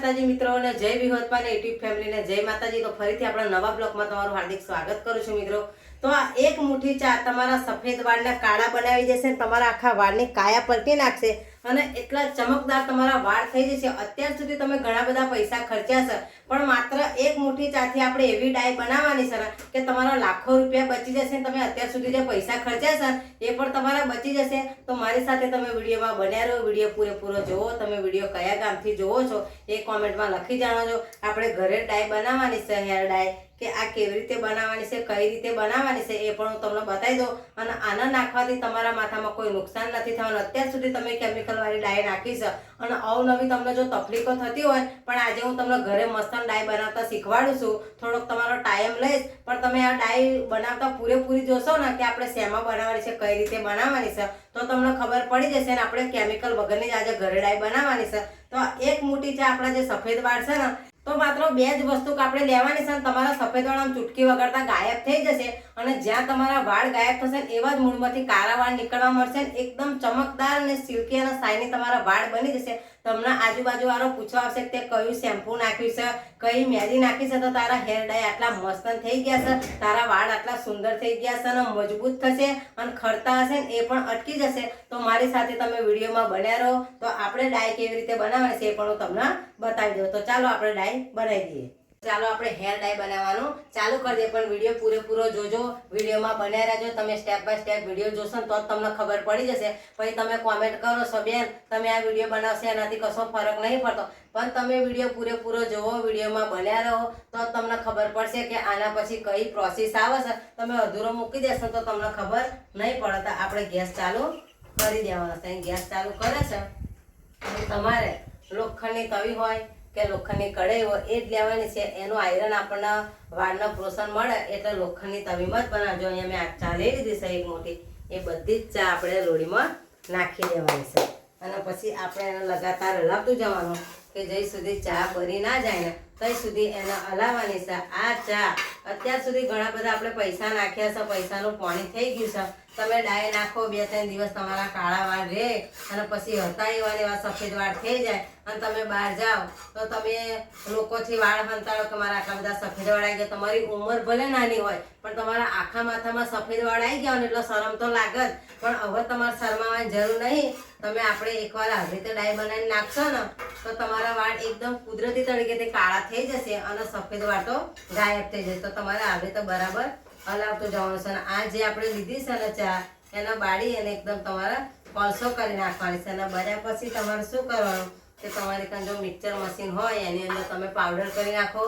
માતાજી મિત્રો અને જય વિહોતમાં યુટ્યુબ ફેમિલી ને જય માતાજી। તો ફરીથી આપણા નવા બ્લોગમાં તમારું હાર્દિક સ્વાગત કરું છું મિત્રો। તો આ એક મુઠ્ઠી ચા તમારા સફેદ વાળને કાળા બનાવી દેશે, તમારા આખા વાળની કાયા પલટી નાખશે અને એટલા ચમકદાર તમારા વાળ થઈ જશે। અત્યાર સુધી તમે ઘણા બધા પૈસા ખર્ચ્યા છે, પણ માત્ર એક મુઠ્ઠી ચાથી આપણે એવી ડાય બનાવવાની છે કે તમારા લાખો રૂપિયા બચી જશે। તમે અત્યાર સુધી જે પૈસા ખર્ચ્યા છે એ પણ તમારા બચી જશે। તો મારી સાથે તમે વિડીયોમાં બન્યા રહો, વિડીયો પૂરેપૂરો જોવો। તમે વિડીયો કયા ગામથી જોવો છો એ કોમેન્ટમાં લખી જાણો। આપણે ઘરે ડાય બનાવવાની છે, હેર ડાય, કે આ કેવી રીતે બનાવવાની છે, કઈ રીતે બનાવવાની છે એ પણ હું તમને બતાવી દઉં। અને આના નાખવાથી તમારા માથામાં કોઈ નુકસાન નથી થવાનું। અત્યાર સુધી તમે કેમિકલ વાળી ડાય નાખી છે અને અવનવી તમને જો તકલીફો થતી હોય, પણ આજે હું તમને ઘરે મસ્ત ડાય બનાવતા શીખવાડું છું। થોડોક તમારો ટાઈમ લઈશ, પણ તમે આ ડાય બનાવતા પૂરેપૂરી જોશો ને કે આપણે શેમાં બનાવવાની છે, કઈ રીતે બનાવવાની છે, તો તમને ખબર પડી જશે। ને આપણે કેમિકલ વગરની જ આજે ઘરે ડાય બનાવવાની છે। તો એક મુઠ્ઠી ચા આપણા જે સફેદ વાળ છે ને, તો માત્ર બે જ વસ્તુ આપણે લેવાની છે, તમારા સફેદ વાળ આમ ચૂટકી વગાડતા ગાયબ થઈ જશે। અને જ્યાં તમારા વાળ ગાયબ થશે એવા જ મૂળમાંથી કાળા વાળ નીકળવા મળશે, એકદમ ચમકદાર અને સિલ્કી અને શાઇની તમારા વાળ બની જશે। તમને આજુબાજુ વાળો પૂછવા આવશે કે કયું શેમ્પુ નાખ્યું છે, કઈ મહેંદી નાખી છે, તો તારા હેર ડાય આટલા મસ્ત થઈ ગયા છે, તારા વાળ આટલા સુંદર થઈ ગયા છે અને મજબૂત થશે અને ખરતા હશે ને એ પણ અટકી જશે। તો મારી સાથે તમે વિડીયોમાં બન્યા રહો। તો આપણે ડાય કેવી રીતે બનાવવાની છે એ પણ હું તમને બતાવી દઉં। તો ચાલો આપણે ડાય બનાવી દઈએ। ચાલો આપણે હેર ડાય બનાવવાનું ચાલુ કરી દઈએ, પણ વિડીયો પૂરેપૂરો જોજો, વિડીયોમાં બન્યા રહેજો। તમે સ્ટેપ બાય સ્ટેપ વિડીયો જોશો ને તો જ તમને ખબર પડી જશે। પછી તમે કોમેન્ટ કરો છો બેન તમે આ વિડીયો બનાવશો એનાથી કશો ફરક નહીં પડતો, પણ તમે વિડીયો પૂરેપૂરો જોવો, વિડીયોમાં બન્યા રહો તો તમને ખબર પડશે કે આના પછી કઈ પ્રોસેસ આવે છે। તમે અધૂરો મૂકી દેશો તો તમને ખબર નહીં પડે। તો આપણે ગેસ ચાલુ કરી દેવાનો છે। ગેસ ચાલુ કરે છે, તમારે લોખંડની તવી હોય કે લોખંડની કઢાઈ હોય એ જ લેવાની છે। એનું આયરન આપણને વાળનો પોષણ મળે એટલે લોખંડની તવીમાં જ બનાવજો। અહીંયા મેં આ ચા લઈ લીધી છે એક મોટી, એ બધી જ ચા આપણે લોડીમાં નાખી દેવાની છે અને પછી આપણે એને લગાતાર હલાવતું જવાનું કે જ્યાં સુધી ચા બળી ના જાય ને ત્યાં સુધી એને હલાવવાની છે। આ ચા અત્યાર સુધી ઘણા બધા આપણે પૈસા નાખ્યા છે, પૈસાનું પાણી થઈ ગયું છે। તમે ડાય નાખો, 2-3 દિવસ તમારા કાળા વાળ રહે અને પછી હતા એવા સફેદ વાળ થઈ જાય અને તમે બહાર જાઓ તો તમે લોકોથી વાળ હંતાડો કે મારા આટલા બધા સફેદ વાળ આવી ગયા। તમારી ઉંમર ભલે નાની હોય પણ તમારા આખા માથામાં સફેદ વાળ આવી ગયા ને એટલે શરમ તો લાગે જ, પણ હવે તમારે શરમાવાની જરૂર નહીં। તમે આપણે એકવાર આવી રીતે ડાય બનાવીને નાખશો ને તો તમારા વાળ એકદમ કુદરતી તરીકે કાળા થઈ જશે અને સફેદ વાળ તો ગાયબ થઈ જશે। તો તમારે આવી રીતે બરાબર હલાવતું જવાનું છે। અને આ જે આપણે લીધી છે ને ચા, એને બાળી અને એકદમ તમારે કોલસો કરી નાખવાની છે। અને બળ્યા પછી તમારે શું કરવાનું કે તમારી કાન જો મિક્સર મશીન હોય એની અંદર તમે પાવડર કરી નાખો,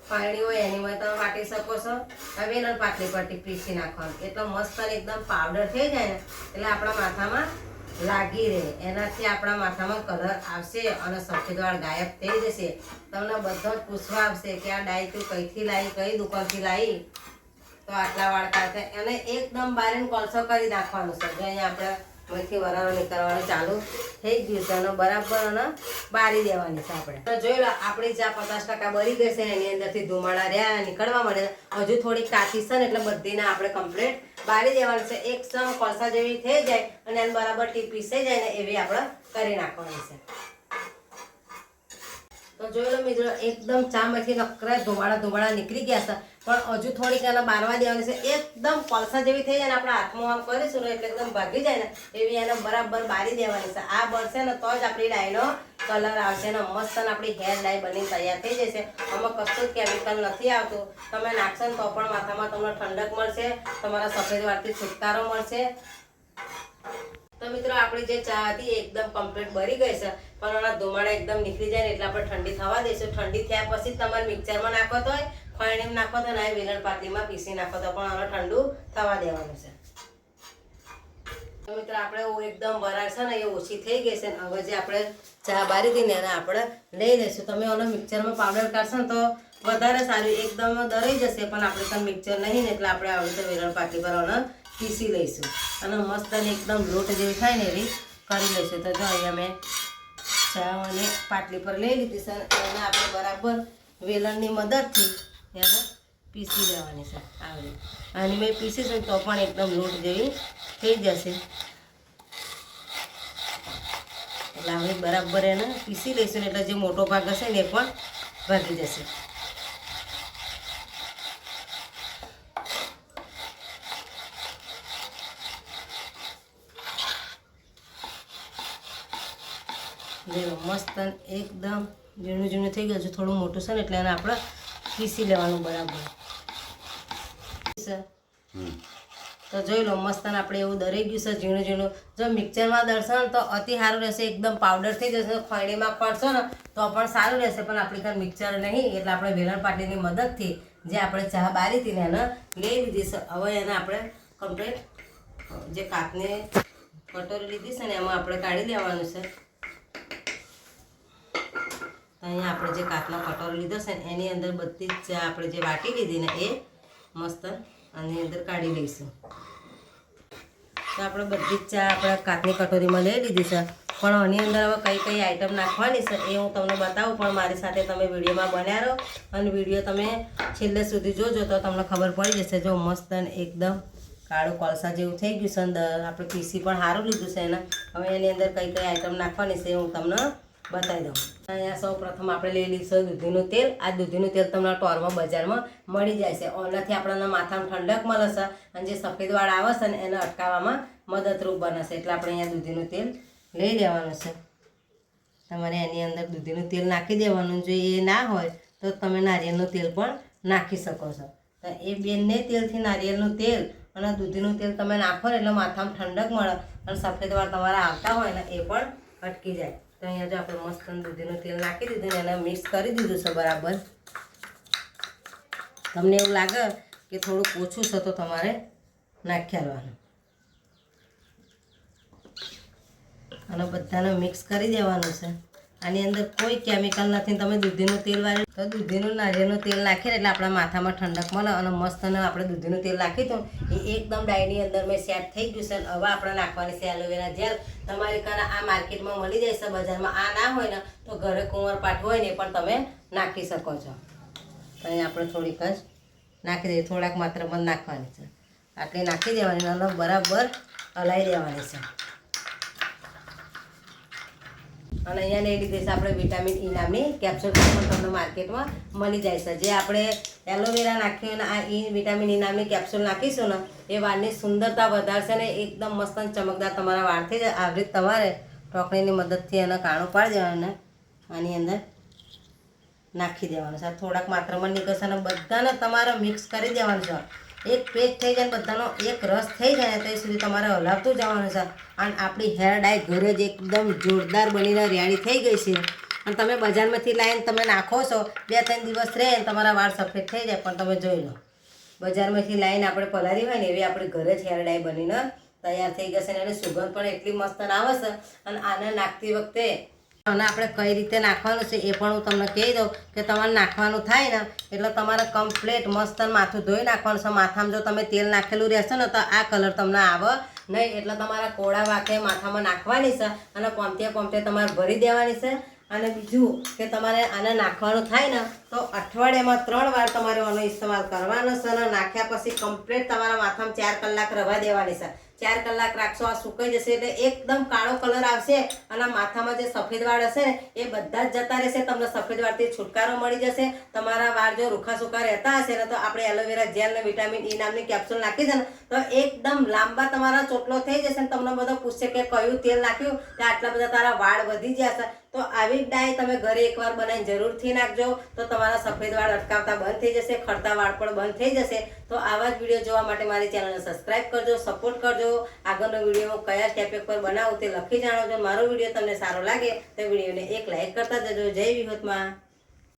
પાણી હોય એની અંદર તમે વાટી શકો છો, હવે એને પાટલી પરથી પીસી નાખવાનું એટલે મસ્ત એકદમ પાવડર થઈ જાય ને એટલે આપણા માથામાં લાગી રહે। એનાથી આપણા માથામાં કલર આવશે અને સફેદ વાળ ગાયબ થઈ જશે। તમને બધો જ પૂછવા આવશે કે આ ડાય તું કઈથી લાવી, કઈ દુકાનથી લાવી, તો આટલા વાળ કાઢે એને એકદમ બારીને કોલસો કરી નાખવાનું છે। જો અહીંયા આપણે અહીંથી વરાળો નીકળવાનું ચાલુ થઈ ગયું છે અને બરાબર અને બારી દેવાની છે આપણે। તો જોઈ લો આપણી ચા 50% બળી ગઈ છે, એની અંદરથી ધુમાડા રહ્યા નીકળવા મળે, હજુ થોડી કાચી છે ને એટલે બધીને આપણે કમ્પ્લીટ બારી દેવાની છે। એક સમ કોલસા જેવી થઈ જાય અને એને બરાબર પીસાઈ જાય ને એવી આપણે કરી નાખવાની છે। તો જોઈ લો મિત્રો એકદમ ચામાંથી નકરા ધુમાડા નીકળી ગયા છે, પણ હજુ થોડીક એને બારવા દેવાની છે। એકદમ કોલસા જેવી થઈ જાય ને આપણે હાથમાં આમ કરીશું ને એટલે એકદમ ભાગી જાય ને એવી એને બરાબર બારી દેવાની છે। આ બળશે ને તો જ આપણી ડાયનો કલર આવશે ને મસ્ત આપણી હેર ડાય બની તૈયાર થઈ જશે। આમાં કશું જ કેમિકલ નથી આવતું। તમે નાખશો ને તો પણ માથામાં તમને ઠંડક મળશે, તમારા સફેદ વાળથી છુટકારો મળશે। તો મિત્રો આપણી જે ચા હતી એકદમ કમ્પ્લીટ બળી ગઈ છે, પણ એના ધુમાડા એકદમ નીકળી જાય ને એટલે આપણે ઠંડી થવા દઈશું। ઠંડી થયા પછી તમારે મિક્સરમાં નાખો તો હોય, ફાણીમાં નાખો તો ના, વેલણ પાટલીમાં પીસી નાખો તો પણ આને ઠંડુ થવા દેવાનું છે। તો મિત્રો આપણે એકદમ વરાળ છે ને એ ઓછી થઈ ગઈ છે। હવે જે આપણે ચા બારી હતી ને એને આપણે લઈ લઈશું। તમે એનો મિક્સરમાં પાવડર કાઢશો ને તો વધારે સારું, એકદમ દરાઈ જશે, પણ આપણે ત્યાં મિક્સર નહીં ને એટલે આપણે આવી રીતે વેલણ પાટલી પર એને પીસી લઈશું અને મસ્ત એકદમ લોટ જેવી થાય ને એવી કરી લઈશું। તો જો અહીંયા મેં ચા અને પાટલી પર લઈ લીધી છે, એને આપણે બરાબર વેલણની મદદથી એને પીસી લેવાની છે। આવી અને મેં પીસીશું તો પણ એકદમ લોટ જેવી થઈ જશે। એટલે હવે બરાબર એને પીસી લઈશું ને એટલે જે મોટો ભાગ હશે ને એ પણ ભાગી જશે. જો મસ્ત એકદમ ઝીણું ઝીણું થઈ ગયું છે, થોડું મોટું છે ને એટલે એને આપણે પીસી લેવાનું બરાબર. તો જોઈ લો મસ્ત આપણે એવું દરેક ગયું છે ઝીણું ઝીણું. જો મિક્સરમાં દળશો ને તો અતિ સારું રહેશે, એકદમ પાવડર થઈ જશે. ખોયણીમાં પડશો ને તો પણ સારું રહેશે, પણ આપણી ઘર મિક્સર નહીં એટલે આપણે વેલણ પાટીની મદદથી જે આપણે ચા બારી હતી ને એને લઈ લીધી છે. હવે એને આપણે કમ્પ્લીટ જે કાચની કટોરી લીધી છે ને એમાં આપણે કાઢી લેવાનું છે. અહીંયા આપણે જે કાચનો કટોરો લીધો છે ને એની અંદર બધી જ ચા આપણે જે વાટી લીધી ને એ મસ્ત આની અંદર કાઢી લઈશું. તો આપણે બધી જ ચા આપણે કાચની કટોરીમાં લઈ લીધી છે, પણ આની અંદર હવે કઈ કઈ આઈટમ નાખવાની છે એ હું તમને બતાવું. પણ મારી સાથે તમે વિડીયોમાં બન્યા રહો અને વિડીયો તમે છેલ્લે સુધી જોજો તો તમને ખબર પડી જશે. જો મસ્ત એકદમ કાળું કોલસા જેવું થઈ ગયું છે. આપણે પીસી પણ સારું લીધું છે એના. હવે એની અંદર કઈ કઈ આઈટમ નાખવાની છે હું તમને બતાવી દઉં. અહીંયા સૌ પ્રથમ આપણે લઈ લઈશું દૂધીનું તેલ. આ દૂધીનું તેલ તમને ટોરમાં બજારમાં મળી જાય છે. ઓનાથી આપણને માથામાં ઠંડક મળે છે અને જે સફેદ વાળ આવે છે ને એને અટકાવવામાં મદદરૂપ બને છે. એટલે આપણે અહીંયા દૂધીનું તેલ લઈ લેવાનું છે. તમારે એની અંદર દૂધીનું તેલ નાખી દેવાનું. જો એ ના હોય તો તમે નારિયેળનું તેલ પણ નાખી શકો છો. તો એ બંને તેલથી નારિયેળનું તેલ અને દૂધીનું તેલ તમે નાખો ને એટલે માથામાં ઠંડક મળે અને સફેદ વાળ તમારા આવતા હોય ને એ પણ અટકી જાય. તો અહીંયા જો આપણે મસ્ત દૂધીનું તેલ નાખી દીધું ને એને મિક્સ કરી દીધું છે બરાબર. તમને એવું લાગે કે થોડુંક ઓછું છે તો તમારે નાખી આવવાનું અને બધાને મિક્સ કરી દેવાનું છે. આની અંદર કોઈ કેમિકલ નથી. તમે દૂધીનું તેલ વાળું તો દૂધીનું નારિયેળનું તેલ નાખીએ એટલે આપણા માથામાં ઠંડક મળે અને મસ્ત આપણે દૂધીનું તેલ નાખી દઉં એ એકદમ ડાયની અંદર મેં સેટ થઈ ગયું છે. હવે આપણે નાખવાની છે એલોવેરા જેલ. તમારી કારણે આ માર્કેટમાં મળી જાય છે બજારમાં. આ ના હોય ને તો ઘરે કુંવરપાઠ હોય ને પણ તમે નાખી શકો છો. તો અહીં આપણે થોડીક જ નાખી દઈએ, થોડાક માત્ર પણ નાખવાની છે. આટલી નાખી દેવાની અને બરાબર હલાવી દેવાની છે. અને અહીંયા લઈ લીધી છે આપણે વિટામિન ઈ નામની કેપ્સ્યુલ પણ તમને માર્કેટમાં મળી જાય છે. જે આપણે એલોવેરા નાખીએ અને આ વિટામિન ઈ નામની કેપ્સ્યુલ નાખીશું ને એ વાળની સુંદરતા વધારશે ને એકદમ મસ્ત ચમકદાર તમારા વાળ થઈ જાય. આવી રીતે તમારે ટોકણીની મદદથી એને કાણું પાડી દેવાનું અને આની અંદર નાખી દેવાનું છે. થોડાક માત્રામાં નીકળશે અને બધાને તમારે મિક્સ કરી દેવાનું છે. એક પેસ્ટ થઈ જાય બધાનો એક રસ થઈ જાય ત્યાં સુધી તમારે હલાવતું જવાનું છે. અને આપણી હેર ડાય ઘરે જ એકદમ જોરદાર બનીને રેડી થઈ ગઈ છે. અને તમે બજારમાંથી લાવીને તમે નાખો છો 2-3 દિવસ રહે ને તમારા વાળ સફેદ થઈ જાય. પણ તમે જોઈ લો બજારમાંથી લાવીને આપણે પલાળી હોય ને એવી આપણે ઘરે જ હેર ડાય બનીને તૈયાર થઈ જશે. અને એની સુગંધ પણ એટલી મસ્ત આવે છે. અને આને નાખતી વખતે અને આપણે કઈ રીતે નાખવાનું છે એ પણ હું તમને કહી દઉં કે તમારે નાખવાનું થાય ને એટલે તમારે કમ્પ્લીટ મસ્ત માથું ધોઈ નાખવાનું છે. માથામાં જો તમે તેલ નાખેલું રહેશે ને તો આ કલર તમને આવે નહીં. એટલે તમારા કોળા વાંકે માથામાં નાખવાની છે અને પોમતે તમારે ભરી દેવાની છે. અને બીજું કે તમારે આને નાખવાનું થાય ને તો અઠવાડિયામાં 3 વાર તમારે આનો ઇસ્તેમાલ કરવાનો છે. અને નાખ્યા પછી કમ્પ્લીટ તમારા માથામાં 4 કલાક રહેવા દેવાની છે. 4 કલાક રાખશો આ સુકાઈ જશે એટલે એકદમ કાળો કલર આવશે અને માથામાં જે સફેદ વાળ હશે ને એ બધા જ જતા રહેશે. તમને સફેદ વાળથી છુટકારો મળી જશે. તમારા વાળ જો રૂખા સૂકા રહેતા હશે ને તો આપણે એલોવેરા જેલ ને વિટામિન ઈ નામની કેપ્સ્યુલ નાખી છે ને તો એકદમ લાંબા તમારા ચોટલો થઈ જશે. તમને બધો પૂછશે કે કયું તેલ નાખ્યું તો આટલા બધા તારા વાળ વધી જશે. તો આવી ડાય તમે ઘરે એકવાર બનાવીને જરૂરથી નાખજો તો તમારા સફેદ વાળ અટકાવતા બંધ થઈ જશે, ખરતા વાળ પણ બંધ થઈ જશે. તો આવા જ વિડીયો જોવા માટે મારી ચેનલને સબસ્ક્રાઇબ કરજો, સપોર્ટ કરજો. આગળનો વિડીયો હું કયા સ્ટેપ પર બનાવું તે લખી જાણો છો. મારો વિડીયો તમને સારો લાગે તો વિડીયોને એક લાઈક કરતા જજો. જય વિહોતમાં.